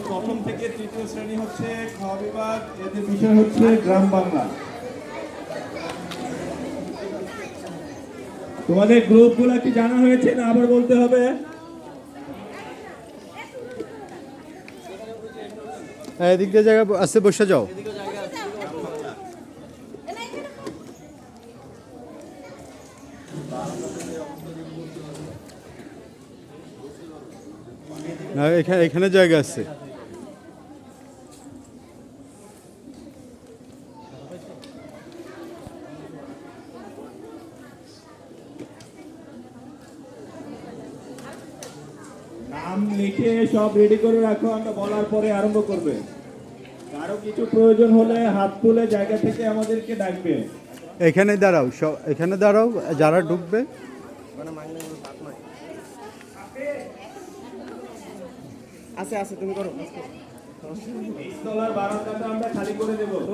প্রথম থেকে তৃতীয় শ্রেণী হচ্ছে খ বিভাগ, এদের বিষয় হচ্ছে গ্রাম বাংলা। তোমাদের গ্রুপগুলো কি জানা হয়েছে না আবার বলতে হবে? এদিক দিয়ে জায়গা আছে, বসে যাও। না, এখানে জায়গা আছে। নাম লিখে সব রেডি করে রাখো, আমরা বলার পরে আরম্ভ করবে। কারো কিছু প্রয়োজন হলে হাত তুলে জায়গা থেকে আমাদেরকে ডাকবে। এখানে দাঁড়াও, সব এখানে দাঁড়াও যারা ঢুকবে। আছে আছে, তুমি করো। $20 বারান্দাটা আমরা খালি করে দেবো।